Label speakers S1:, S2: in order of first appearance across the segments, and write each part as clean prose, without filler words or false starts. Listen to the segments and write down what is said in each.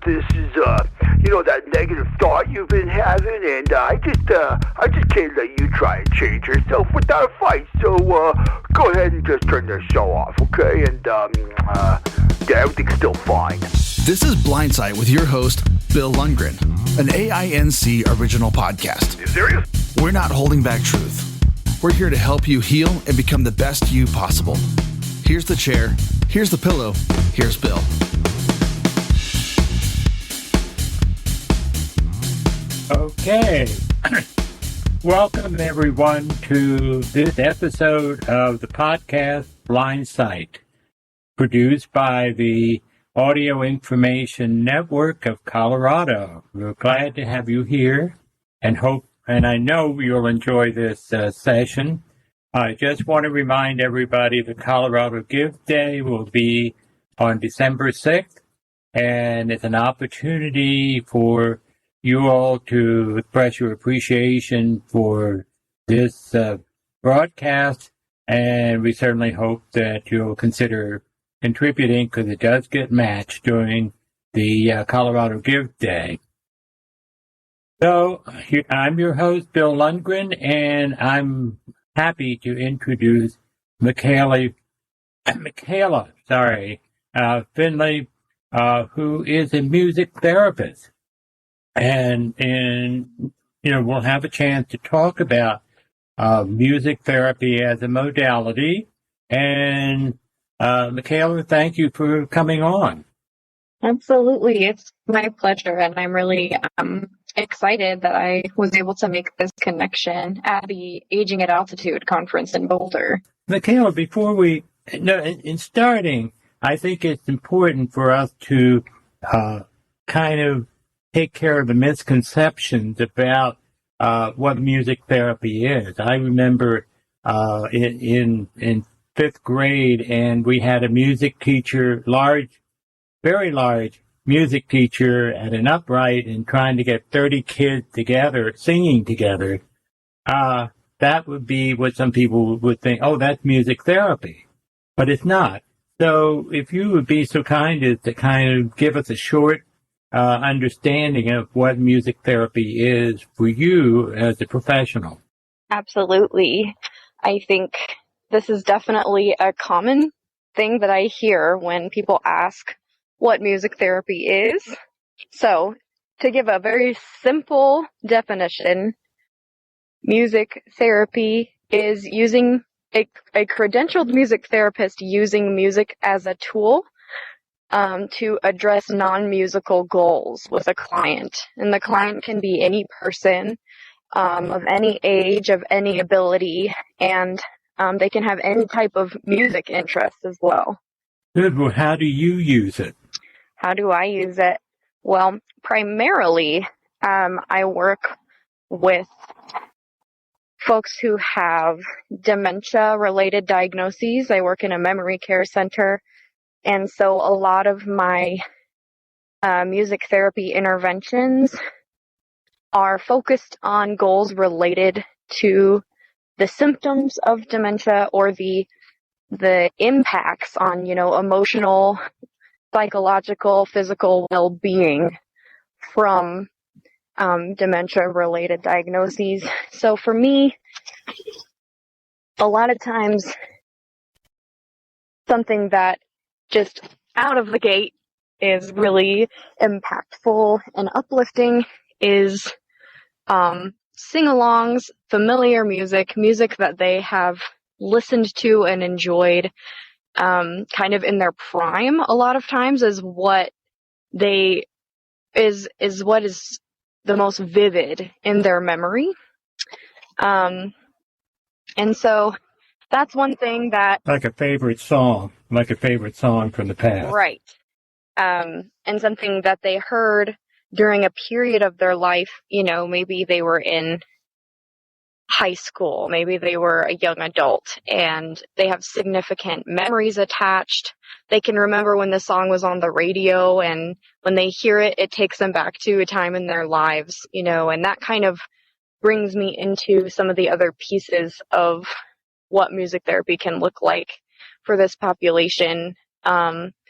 S1: this is, that negative thought you've been having, and I just can't let you try and change yourself without a fight. So, go ahead and just turn this show off, okay? And, yeah, everything's still fine.
S2: This is Blindsight with your host, Bill Lundgren, an AINC original podcast.
S1: You serious?
S2: We're not holding back truth. We're here to help you heal and become the best you possible. Here's the chair. Here's the pillow. Here's Bill.
S3: Okay. Welcome, everyone, to this episode of the podcast Blindsight, produced by the Audio Information Network of Colorado. We're glad to have you here and I know you'll enjoy this session. I just want to remind everybody the Colorado Gift Day will be on December 6th, and it's an opportunity for you all to express your appreciation for this broadcast, and we certainly hope that you'll consider contributing because it does get matched during the Colorado Gift Day. So, I'm your host, Bill Lundgren, and I'm happy to introduce Mikayla Finley, who is a music therapist. And we'll have a chance to talk about music therapy as a modality. And Mikayla, thank you for coming on.
S4: Absolutely. It's my pleasure, and I'm really excited that I was able to make this connection at the Aging at Altitude conference in Boulder.
S3: Mikayla, in starting, I think it's important for us to kind of take care of the misconceptions about what music therapy is. I remember in fifth grade, and we had a music teacher, very large music teacher at an upright, and trying to get 30 kids together, singing together. That would be what some people would think, oh, that's music therapy. But it's not. So if you would be so kind as to kind of give us a short understanding of what music therapy is for you as a professional.
S4: Absolutely. I think this is definitely a common thing that I hear when people ask what music therapy is. So, to give a very simple definition, music therapy is using a credentialed music therapist using music as a tool to address non-musical goals with a client. And the client can be any person of any age, of any ability, and they can have any type of music interest as well.
S3: Good. Well, how do you use it?
S4: How do I use it? Well, primarily, I work with folks who have dementia-related diagnoses. I work in a memory care center, and so a lot of my music therapy interventions are focused on goals related to the symptoms of dementia or the impacts on, emotional, psychological, physical well-being from dementia-related diagnoses. So for me, a lot of times, something that just out of the gate is really impactful and uplifting is sing-alongs, familiar music that they have listened to and enjoyed kind of in their prime a lot of times is what is the most vivid in their memory. And so that's one thing that...
S3: Like a favorite song from the past.
S4: Right. And something that they heard during a period of their life, maybe they were in high school, maybe they were a young adult, and they have significant memories attached. They can remember when the song was on the radio, and when they hear it, it takes them back to a time in their lives, and that kind of brings me into some of the other pieces of what music therapy can look like for this population.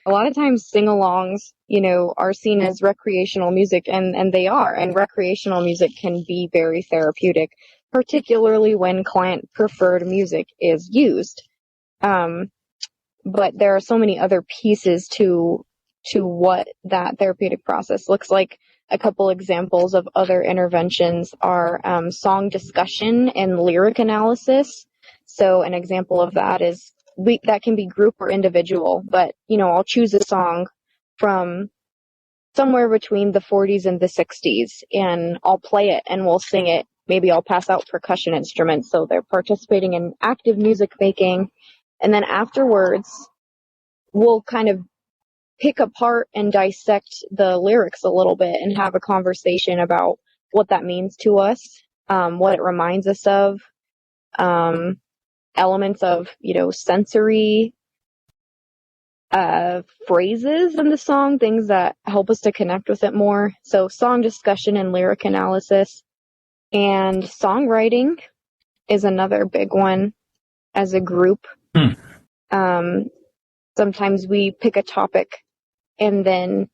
S4: a lot of times sing-alongs, are seen as recreational music, and they are. And recreational music can be very therapeutic, particularly when client-preferred music is used. But there are so many other pieces to what that therapeutic process looks like. A couple examples of other interventions are song discussion and lyric analysis. So an example of that is that can be group or individual, but I'll choose a song from somewhere between the 40s and the 60s, and I'll play it and we'll sing it. Maybe I'll pass out percussion instruments, so they're participating in active music making. And then afterwards, we'll kind of pick apart and dissect the lyrics a little bit and have a conversation about what that means to us, what it reminds us of, elements of, sensory phrases in the song, things that help us to connect with it more. So song discussion and lyric analysis. And songwriting is another big one as a group. Sometimes we pick a topic and then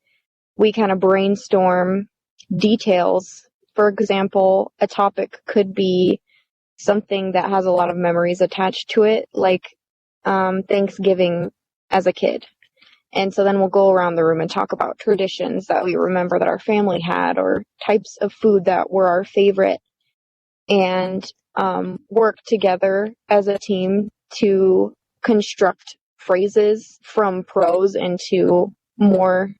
S4: we kind of brainstorm details. For example, a topic could be something that has a lot of memories attached to it, like Thanksgiving as a kid. And so then we'll go around the room and talk about traditions that we remember that our family had, or types of food that were our favorite, and work together as a team to construct phrases from prose into more,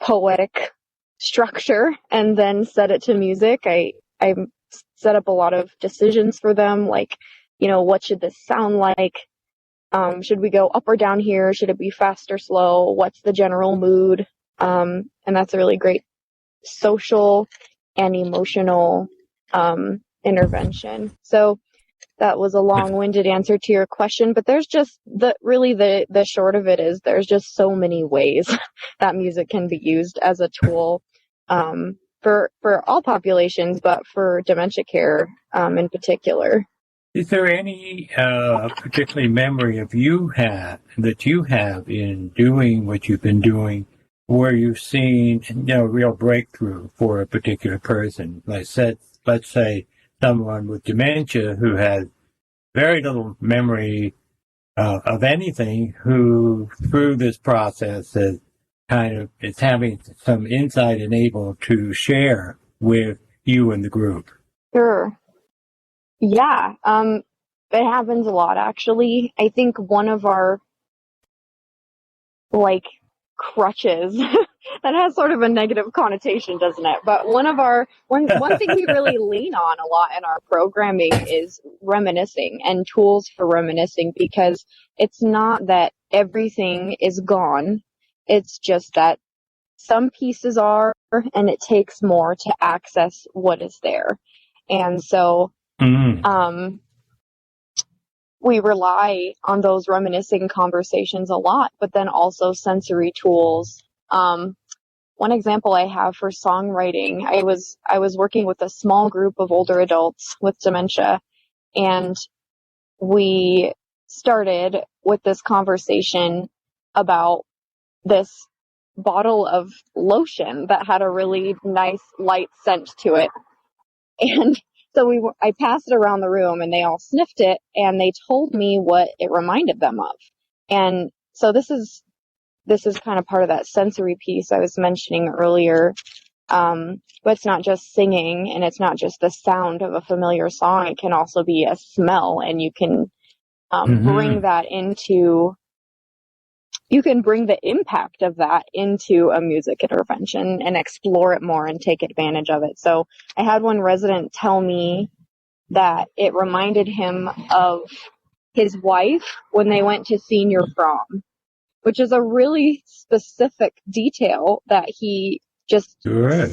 S4: poetic structure, and then set it to music. I set up a lot of decisions for them, like, what should this sound like? Should we go up or down here? Should it be fast or slow? What's the general mood? And that's a really great social and emotional intervention. So that was a long-winded answer to your question, but there's just the short of it is there's just so many ways that music can be used as a tool for all populations, but for dementia care in particular.
S3: Is there any particular memory that you have in doing what you've been doing, where you've seen real breakthrough for a particular person? Let's say someone with dementia who has very little memory of anything, who through this process is having some insight and able to share with you and the group.
S4: Sure. Yeah, it happens a lot, actually. I think one of our, crutches, that has sort of a negative connotation, doesn't it? But one thing we really lean on a lot in our programming is reminiscing and tools for reminiscing, because it's not that everything is gone. It's just that some pieces are, and it takes more to access what is there. And so, we rely on those reminiscing conversations a lot, but then also sensory tools. One example I have for songwriting, I was working with a small group of older adults with dementia, and we started with this conversation about this bottle of lotion that had a really nice light scent to it. And so I passed it around the room, and they all sniffed it, and they told me what it reminded them of. And so this is kind of part of that sensory piece I was mentioning earlier. But it's not just singing, and it's not just the sound of a familiar song. It can also be a smell, and you can bring that into. You can bring the impact of that into a music intervention and explore it more and take advantage of it. So I had one resident tell me that it reminded him of his wife when they went to senior prom, which is a really specific detail that he just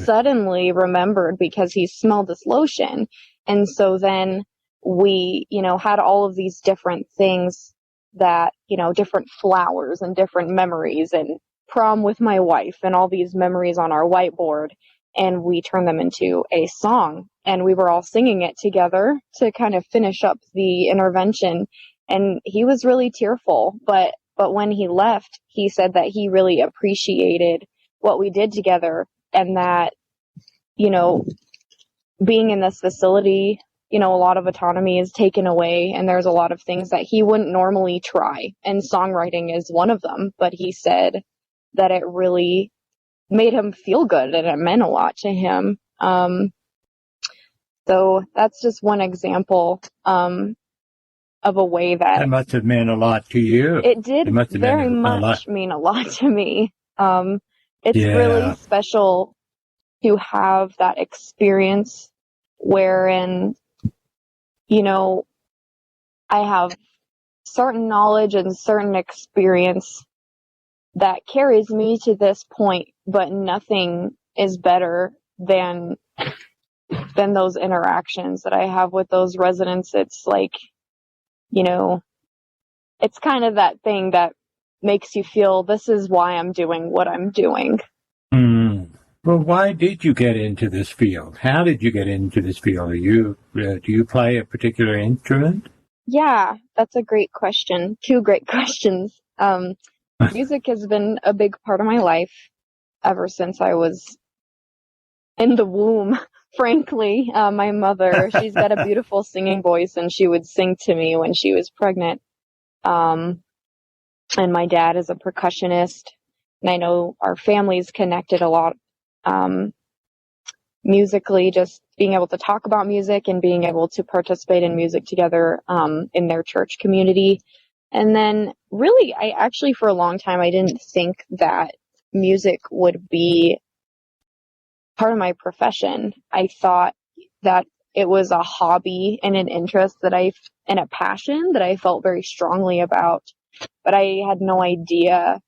S4: suddenly remembered because he smelled this lotion. And so then we, had all of these different things that, different flowers and different memories, and prom with my wife and all these memories on our whiteboard. And we turned them into a song, and we were all singing it together to kind of finish up the intervention. And he was really tearful, but But when he left, he said that he really appreciated what we did together, and that, you know, being in this facility, you know, a lot of autonomy is taken away, and there's a lot of things that he wouldn't normally try, and songwriting is one of them. But he said that it really made him feel good, and it meant a lot to him. So that's just one example of a way that
S3: must have meant a lot to you.
S4: it did very
S3: mean
S4: much mean a lot to me. It's
S3: Yeah.
S4: really special to have that experience wherein, you know, I have certain knowledge and certain experience that carries me to this point, but nothing is better than those interactions that I have with those residents. It's like, you know, it's kind of that thing that makes you feel this is why I'm doing what I'm doing.
S3: Well, why did you get into this field? How did you get into this field? Do you play a particular instrument?
S4: Yeah, that's a great question. Two great questions. Music has been a big part of my life ever since I was in the womb, frankly. My mother, she's got a beautiful singing voice, and she would sing to me when she was pregnant. And my dad is a percussionist, and I know our family's connected a lot musically, just being able to talk about music and being able to participate in music together in their church community. And then really, I actually, for a long time, I didn't think that music would be part of my profession. I thought that it was a hobby and an interest and a passion that I felt very strongly about, but I had no idea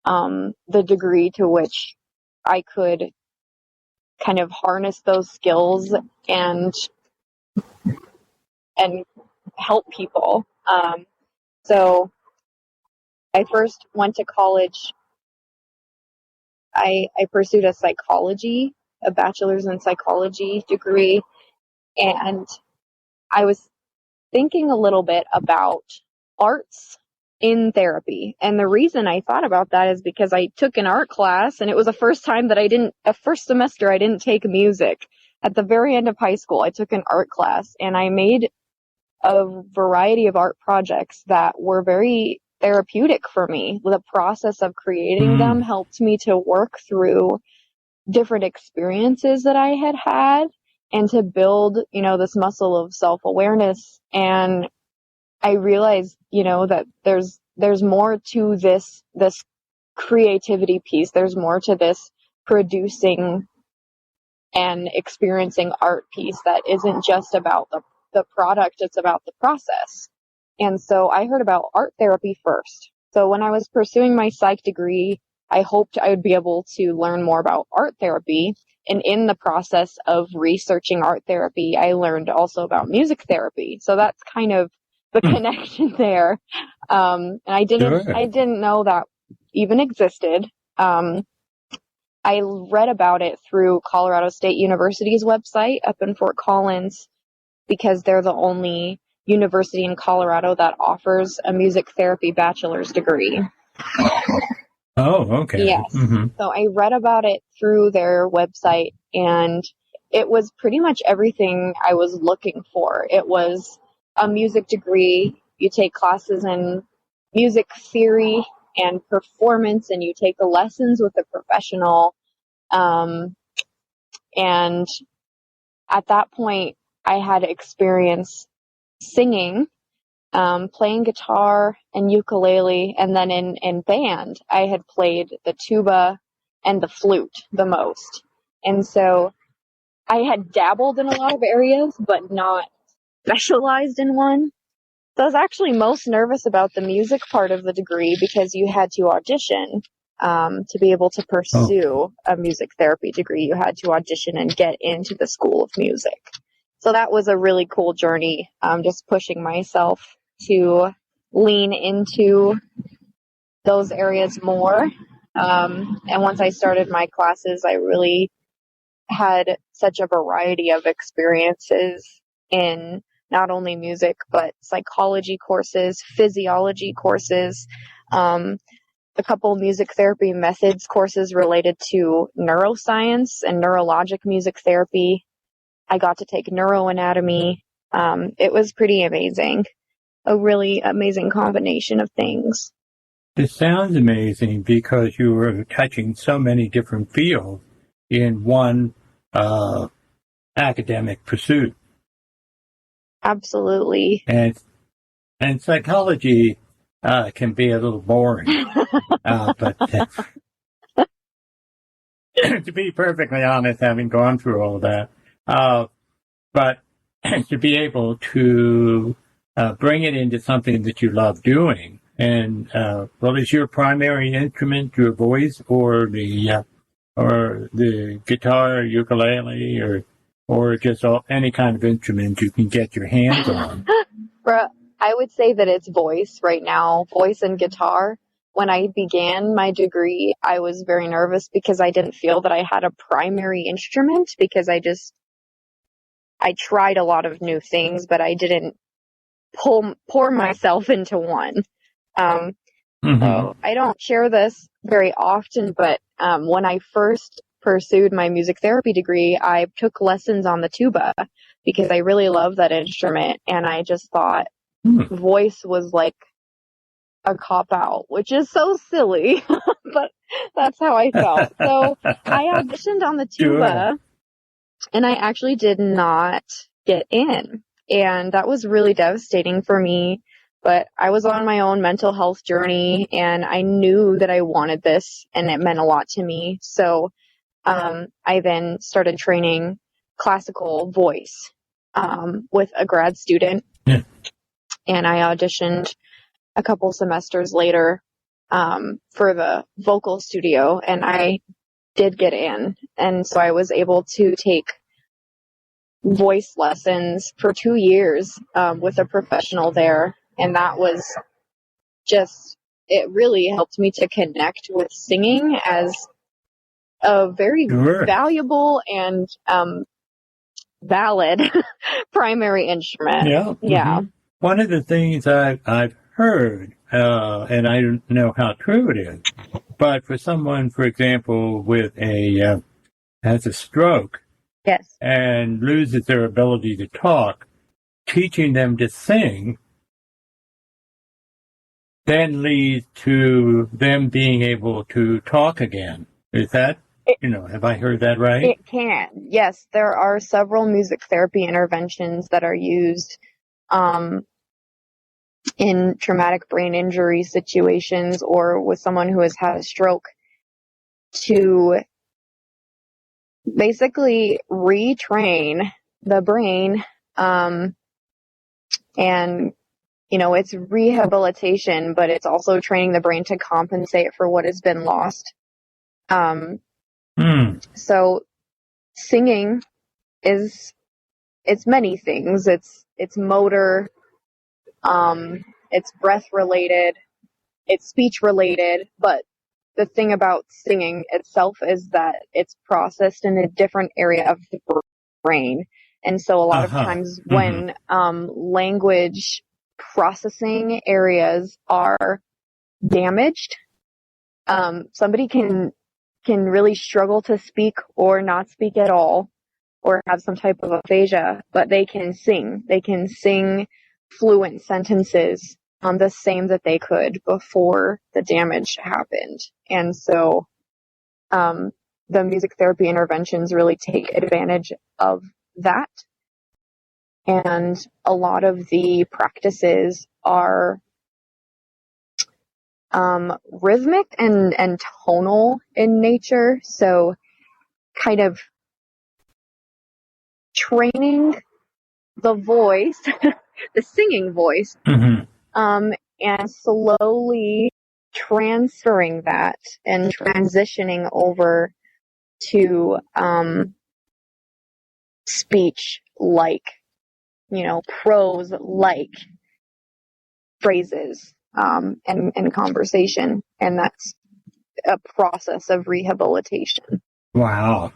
S4: the degree to which I could kind of harness those skills and help people. So I first went to college. I pursued a bachelor's in psychology degree, and I was thinking a little bit about arts in therapy. And the reason I thought about that is because I took an art class, and it was the first time that a first semester I didn't take music. At the very end of high school, I took an art class, and I made a variety of art projects that were very therapeutic for me. The process of creating them helped me to work through different experiences that I had had and to build, you know, this muscle of self-awareness. And I realized, you know, that there's more to this creativity piece. There's more to this producing and experiencing art piece that isn't just about the product, it's about the process. And so I heard about art therapy first. So when I was pursuing my psych degree, I hoped I would be able to learn more about art therapy. And in the process of researching art therapy, I learned also about music therapy. So that's kind of the connection there. And I didn't know that even existed. I read about it through Colorado State University's website up in Fort Collins, because they're the only university in Colorado that offers a music therapy bachelor's degree.
S3: Oh, okay.
S4: Yes. So I read about it through their website, and it was pretty much everything I was looking for. It was a music degree. You take classes in music theory and performance, and you take the lessons with a professional. And at that point, I had experience singing, playing guitar and ukulele, and then in band, I had played the tuba and the flute the most. And so I had dabbled in a lot of areas, but not specialized in one. So I was actually most nervous about the music part of the degree, because you had to audition to be able to pursue a music therapy degree. You had to audition and get into the School of Music. So that was a really cool journey, just pushing myself to lean into those areas more. And once I started my classes, I really had such a variety of experiences in not only music, but psychology courses, physiology courses, A couple music therapy methods courses related to neuroscience and neurologic music therapy. I got to take neuroanatomy. It was pretty amazing. A really amazing combination of things.
S3: This sounds amazing because you were touching so many different fields in one academic pursuit.
S4: Absolutely.
S3: And psychology can be a little boring. But to be perfectly honest, having gone through all that, but to be able to bring it into something that you love doing, and is your primary instrument your voice, or the guitar, ukulele, or just any kind of instrument you can get your hands on?
S4: I would say that it's voice right now, voice and guitar. When I began my degree, I was very nervous because I didn't feel that I had a primary instrument, because I tried a lot of new things, but I didn't pour myself into one. So I don't share this very often, but when I first pursued my music therapy degree, I took lessons on the tuba because I really love that instrument, and I just thought voice was like a cop-out, which is so silly, but that's how I felt. So I auditioned on the tuba, and I actually did not get in, and that was really devastating for me. But I was on my own mental health journey, and I knew that I wanted this, and it meant a lot to me. So I then started training classical voice with a grad student, and I auditioned a couple semesters later for the vocal studio, and I did get in. And so I was able to take voice lessons for 2 years with a professional there. And that was it really helped me to connect with singing as a very valuable and valid primary instrument.
S3: Yeah.
S4: Yeah.
S3: One of the things I've heard, and I don't know how true it is, but for someone, for example, has a stroke,
S4: yes,
S3: and loses their ability to talk, teaching them to sing then leads to them being able to talk again. Is that, have I heard that right?
S4: It can. Yes, there are several music therapy interventions that are used in traumatic brain injury situations or with someone who has had a stroke to basically retrain the brain. And, it's rehabilitation, but it's also training the brain to compensate for what has been lost. So singing it's many things. It's motor, it's breath related, it's speech related, but the thing about singing itself is that it's processed in a different area of the brain. And so a lot of times when language processing areas are damaged, somebody can really struggle to speak or not speak at all, or have some type of aphasia, but they can sing. They can sing fluent sentences the same that they could before the damage happened. And so the music therapy interventions really take advantage of that. And a lot of the practices are rhythmic and tonal in nature. So kind of training the voice, the singing voice, and slowly transferring that and transitioning over to speech like, prose like phrases and conversation. And that's a process of rehabilitation.
S3: Wow.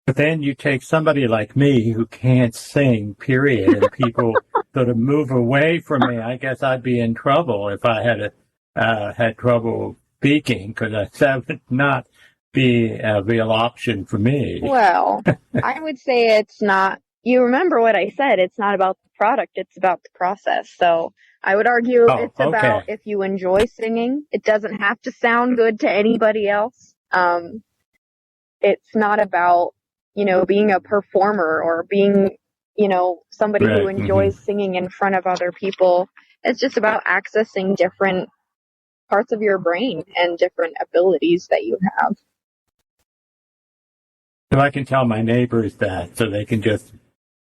S3: But then you take somebody like me who can't sing, period, and people sort of move away from me. I guess I'd be in trouble if I had to had trouble speaking because that would not be a real option for me.
S4: Well, I would say it's not. You remember what I said. It's not about the product. It's about the process. So I would argue it's about
S3: okay.
S4: if you enjoy singing. It doesn't have to sound good to anybody else. It's not about, being a performer or being, somebody who
S3: Right.
S4: enjoys singing in front of other people. It's just about accessing different parts of your brain and different abilities that you have.
S3: So I can tell my neighbors that so they can just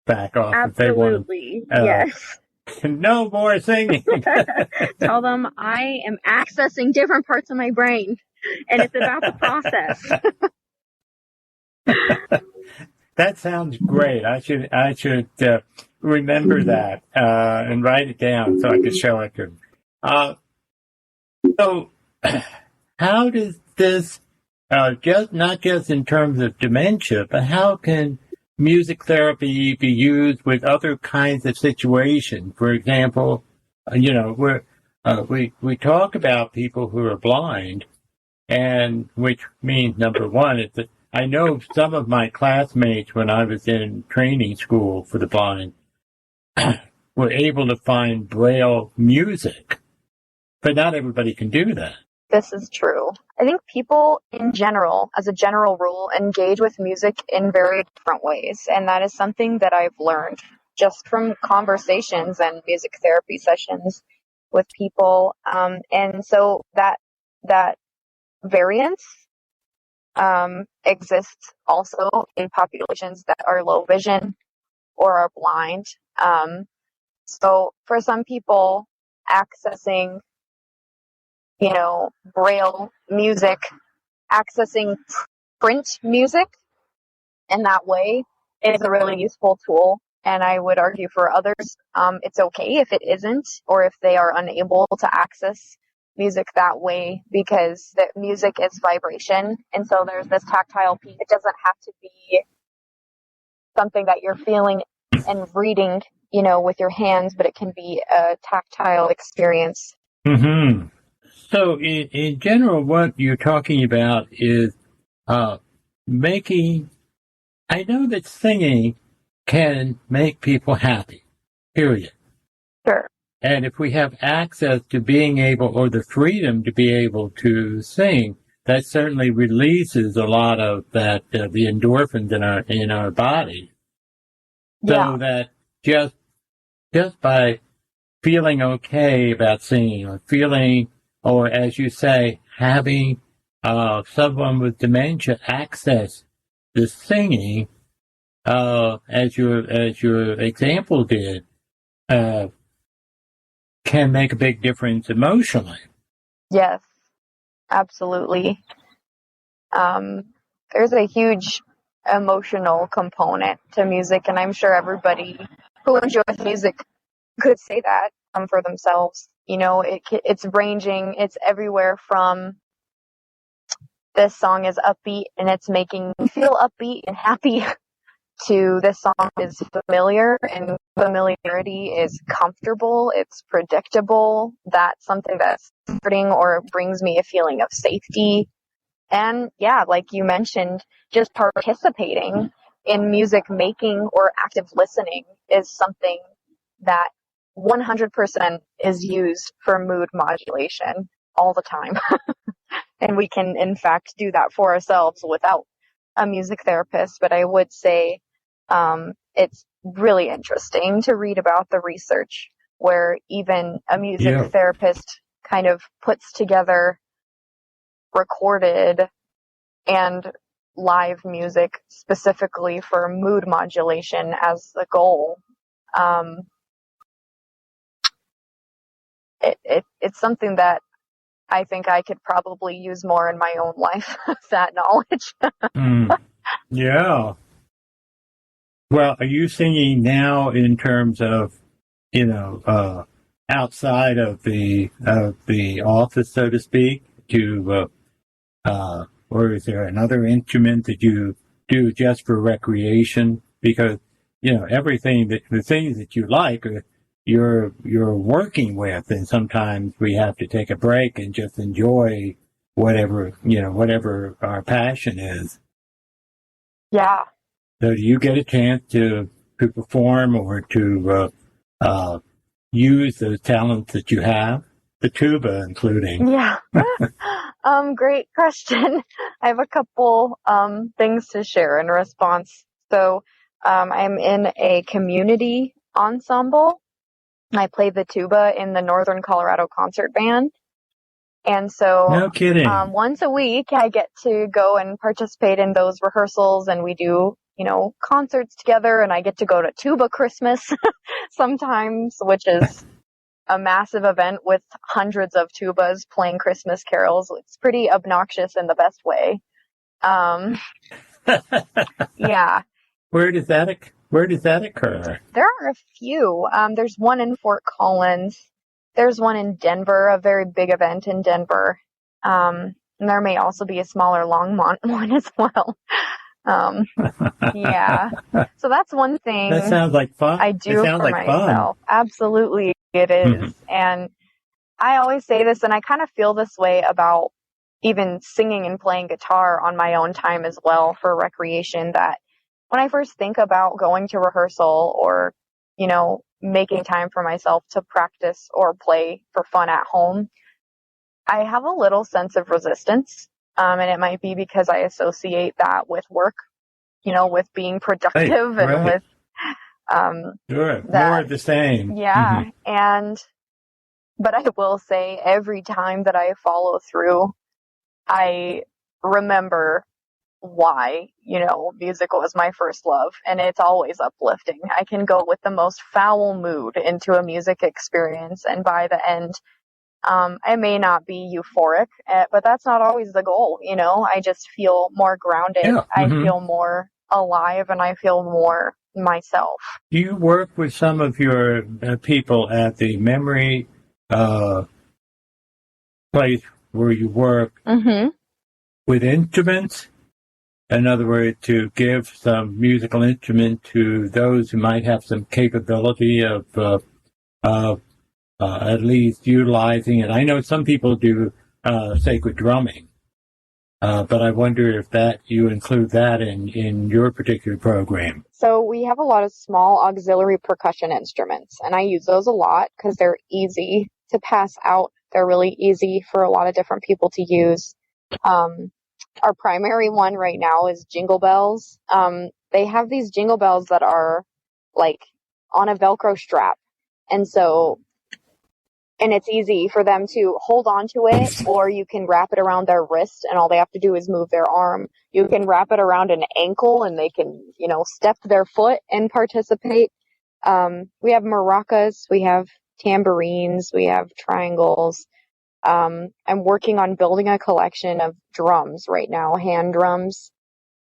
S3: back off
S4: Absolutely.
S3: if they want.
S4: Yes.
S3: No more singing.
S4: Tell them I am accessing different parts of my brain, and it's about the process.
S3: That sounds great. I should remember that and write it down so I can show it to them. So, how does this not just in terms of dementia, but how can music therapy be used with other kinds of situations? For example, we talk about people who are blind, and which means number one is that I know some of my classmates when I was in training school for the blind were able to find Braille music, but not everybody can do that.
S4: This is true. I think people in general, as a general rule, engage with music in very different ways. And that is something that I've learned just from conversations and music therapy sessions with people. And so that variance exists also in populations that are low vision or are blind. So for some people, accessing Braille music, accessing print music in that way is a really useful tool. And I would argue for others, it's okay if it isn't, or if they are unable to access music that way, because the music is vibration. And so there's this tactile piece. It doesn't have to be something that you're feeling and reading, with your hands, but it can be a tactile experience.
S3: Mm-hmm. So in general, what you're talking about is making, I know that singing can make people happy, period.
S4: Sure.
S3: And if we have access to being able, or the freedom to be able to sing, that certainly releases a lot of that, the endorphins in our body. So that just by feeling okay about singing, or as you say, having someone with dementia access the singing, as your example did, can make a big difference emotionally.
S4: Yes, absolutely. There's a huge emotional component to music, and I'm sure everybody who enjoys music could say that for themselves. It's ranging. It's everywhere from this song is upbeat and it's making me feel upbeat and happy to this song is familiar, and familiarity is comfortable. It's predictable. That's something that's comforting or brings me a feeling of safety. And yeah, like you mentioned, just participating in music making or active listening is something that 100% is used for mood modulation all the time. And we can, in fact, do that for ourselves without a music therapist. But I would say it's really interesting to read about the research where even a music therapist kind of puts together recorded and live music specifically for mood modulation as the goal. It's something that I think I could probably use more in my own life, that knowledge.
S3: Yeah. Well, are you singing now in terms of, outside of the office, so to speak, or is there another instrument that you do just for recreation? Because, the things that you like you're working with, and sometimes we have to take a break and just enjoy whatever our passion is.
S4: Yeah.
S3: So do you get a chance to perform or to use those talents that you have, the tuba including?
S4: Yeah. Great question. I have a couple things to share in response. So, I'm in a community ensemble. I play the tuba in the Northern Colorado Concert Band. And so,
S3: No kidding.
S4: once a week, I get to go and participate in those rehearsals, and we do, concerts together, and I get to go to Tuba Christmas sometimes, which is a massive event with hundreds of tubas playing Christmas carols. It's pretty obnoxious in the best way. Yeah.
S3: Where does that occur?
S4: There are a few. There's one in Fort Collins. There's one in Denver, a very big event in Denver. And there may also be a smaller Longmont one as well. Yeah. So that's one thing.
S3: That sounds like fun.
S4: I do for myself. Fun. Absolutely, it is. Mm-hmm. And I always say this, and I kind of feel this way about even singing and playing guitar on my own time as well for recreation, that when I first think about going to rehearsal or, making time for myself to practice or play for fun at home, I have a little sense of resistance. And it might be because I associate that with work, with being productive and with,
S3: sure. More of the same.
S4: Yeah. Mm-hmm. But I will say every time that I follow through, I remember why, music was my first love, and it's always uplifting. I can go with the most foul mood into a music experience, and by the end, I may not be euphoric, but that's not always the goal, I just feel more grounded. Yeah. I feel more alive, and I feel more myself.
S3: Do you work with some of your people at the memory place where you work with instruments? In other words, to give some musical instrument to those who might have some capability of at least utilizing it. I know some people do sacred drumming, but I wonder if you include that in your particular program.
S4: So we have a lot of small auxiliary percussion instruments, and I use those a lot because they're easy to pass out. They're really easy for a lot of different people to use. Our primary one right now is jingle bells. They have these jingle bells that are like on a Velcro strap. And it's easy for them to hold on to it, or you can wrap it around their wrist and all they have to do is move their arm. You can wrap it around an ankle and they can, step their foot and participate. We have maracas, we have tambourines, we have triangles. I'm working on building a collection of drums right now, hand drums.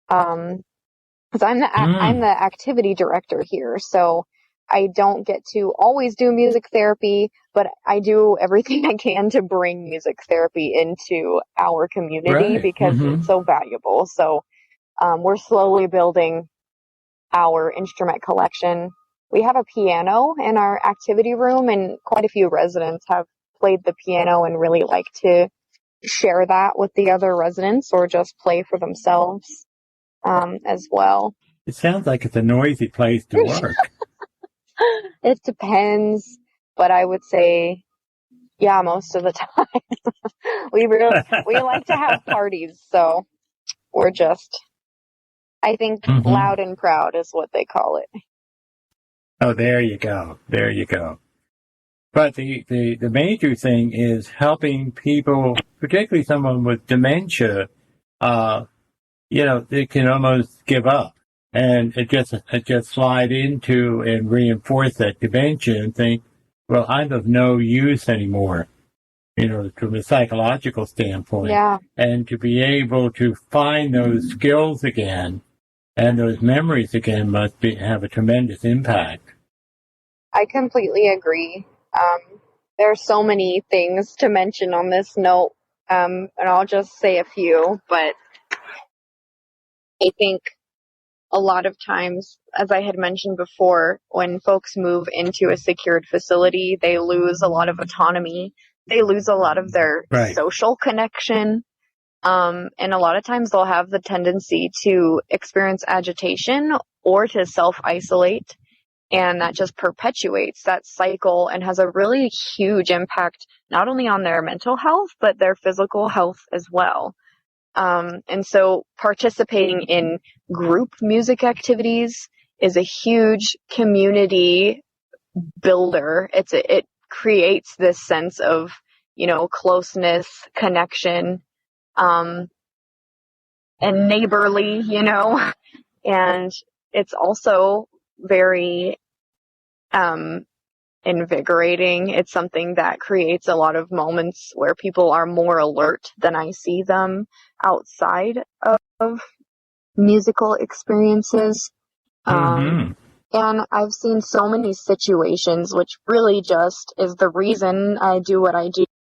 S4: Because I'm the activity director here, so I don't get to always do music therapy, but I do everything I can to bring music therapy into our community because it's so valuable. So we're slowly building our instrument collection. We have a piano in our activity room, and quite a few residents have played the piano and really like to share that with the other residents or just play for themselves as well.
S3: It sounds like it's a noisy place to work.
S4: It depends, but I would say, yeah, most of the time. we like to have parties, so we're just, I think, loud and proud is what they call it.
S3: Oh, there you go. There you go. But the major thing is helping people, particularly someone with dementia, they can almost give up and it just slide into and reinforce that dementia and think, well, I'm of no use anymore, from a psychological standpoint.
S4: Yeah.
S3: And to be able to find those skills again and those memories again must have a tremendous impact.
S4: I completely agree. There are so many things to mention on this note, and I'll just say a few, but I think a lot of times, as I had mentioned before, when folks move into a secured facility, they lose a lot of autonomy. They lose a lot of their social connection. And a lot of times they'll have the tendency to experience agitation or to self-isolate. And that just perpetuates that cycle and has a really huge impact, not only on their mental health, but their physical health as well. And so participating in group music activities is a huge community builder. It creates this sense of, closeness, connection, and neighborly, and it's also very, invigorating. It's something that creates a lot of moments where people are more alert than I see them outside of musical experiences. And I've seen so many situations, which really just is the reason I do what I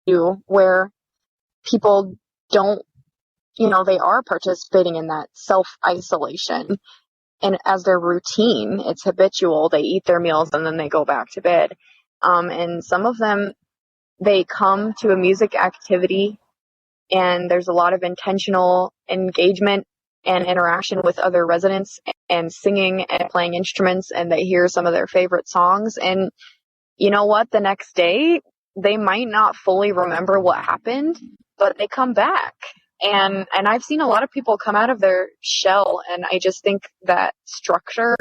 S4: do, where people don't, they are participating in that self-isolation. And as their routine, it's habitual. They eat their meals and then they go back to bed. And some of them, they come to a music activity and there's a lot of intentional engagement and interaction with other residents and singing and playing instruments, and they hear some of their favorite songs. And you know what? The next day, they might not fully remember what happened, but they come back. And I've seen a lot of people come out of their shell, and I just think that structure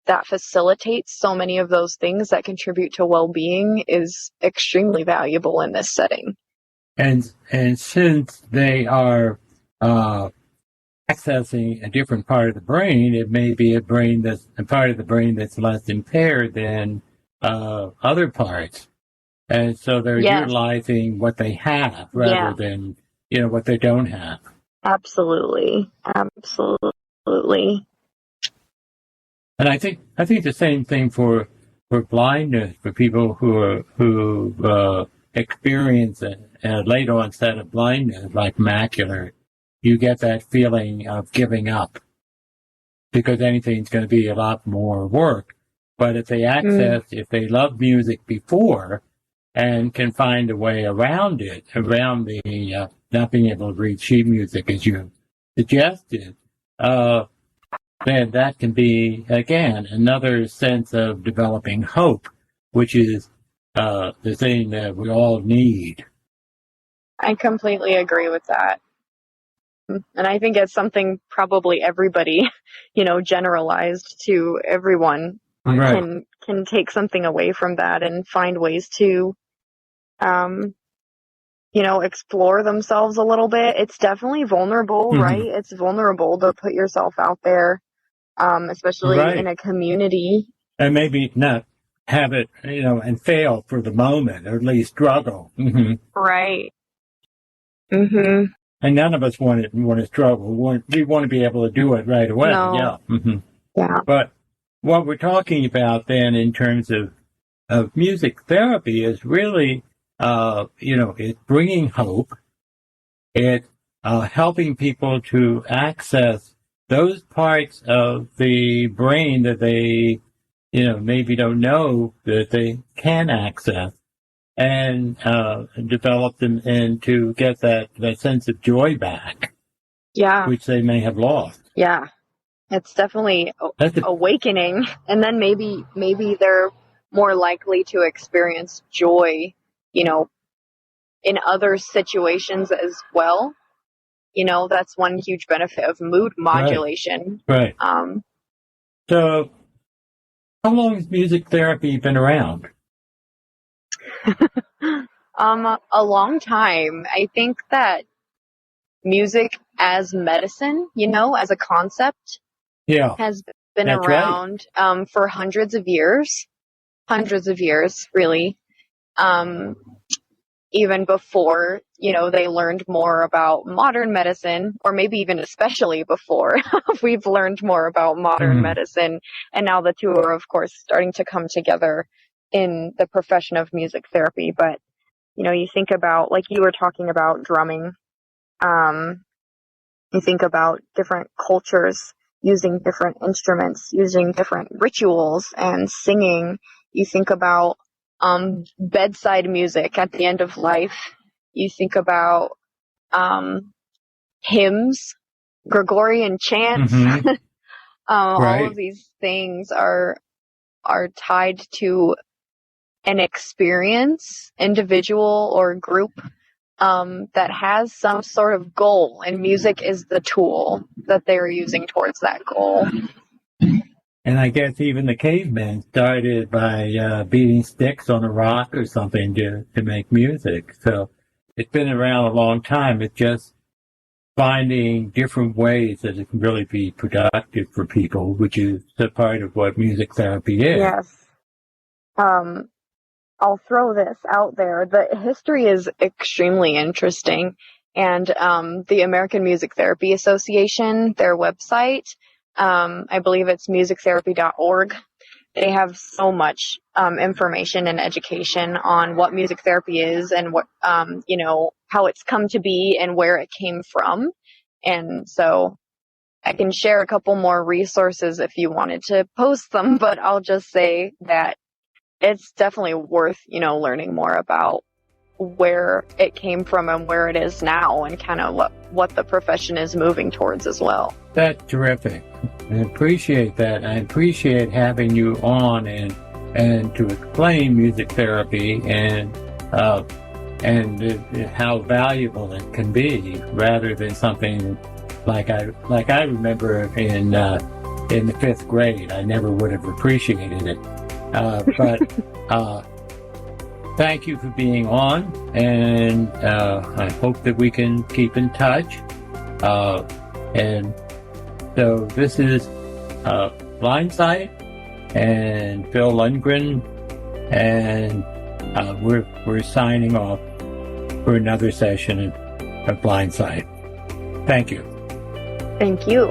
S4: that facilitates so many of those things that contribute to well-being is extremely valuable in this setting.
S3: And since they are accessing a different part of the brain, it may be a part of the brain that's less impaired than other parts, and so they're utilizing what they have rather than what they don't have. Absolutely. And I think the same thing for blindness, for people who experience a late onset of blindness, like macular. You get that feeling of giving up because anything's going to be a lot more work. But if they if they love music before and can find a way around the not being able to read sheet music as you suggested, then that can be, again, another sense of developing hope, which is the thing that we all need.
S4: I completely agree with that. And I think it's something probably everybody, generalized to everyone can take something away from that and find ways to, explore themselves a little bit. It's definitely vulnerable, right? It's vulnerable to put yourself out there, especially in a community.
S3: And maybe not have it, and fail for the moment, or at least struggle.
S4: Right.
S3: And none of us want to struggle. We want to be able to do it right away.
S4: No.
S3: Yeah. But what we're talking about then in terms of music therapy is really, it's bringing hope. It's helping people to access those parts of the brain that they, maybe don't know that they can access, and develop them and to get that sense of joy back.
S4: Yeah.
S3: Which they may have lost.
S4: Yeah. It's definitely awakening. And then maybe they're more likely to experience joy, in other situations as well. That's one huge benefit of mood modulation.
S3: Right. So how long has music therapy been around?
S4: A long time. I think that music as medicine, as a concept, has been around for hundreds of years, really. Even before, they learned more about modern medicine, or maybe even especially before we've learned more about modern medicine. And now the two are, of course, starting to come together in the profession of music therapy. But, you think about, like you were talking about drumming, you think about different cultures using different instruments, using different rituals and singing. You think about bedside music at the end of life. You think about hymns, Gregorian chants.
S3: Mm-hmm.
S4: All of these things are tied to an experience, individual or group, that has some sort of goal, and music is the tool that they're using towards that goal.
S3: And I guess even the cavemen started by beating sticks on a rock or something to make music. So it's been around a long time. It's just finding different ways that it can really be productive for people, which is the part of what music therapy is.
S4: Yes. I'll throw this out there. The history is extremely interesting, and the American Music Therapy Association, their website, I believe it's musictherapy.org. They have so much information and education on what music therapy is and what how it's come to be and where it came from. And so I can share a couple more resources if you wanted to post them, but I'll just say that it's definitely worth, learning more about where it came from and where it is now, and kind of what the profession is moving towards as well.
S3: That's terrific. I appreciate that. I appreciate having you on and to explain music therapy and how valuable it can be, rather than something like I remember in the fifth grade. I never would have appreciated it. But thank you for being on, and I hope that we can keep in touch. And so this is Blindsight and Phil Lundgren, and we're signing off for another session of Blindsight. Thank you.
S4: Thank you.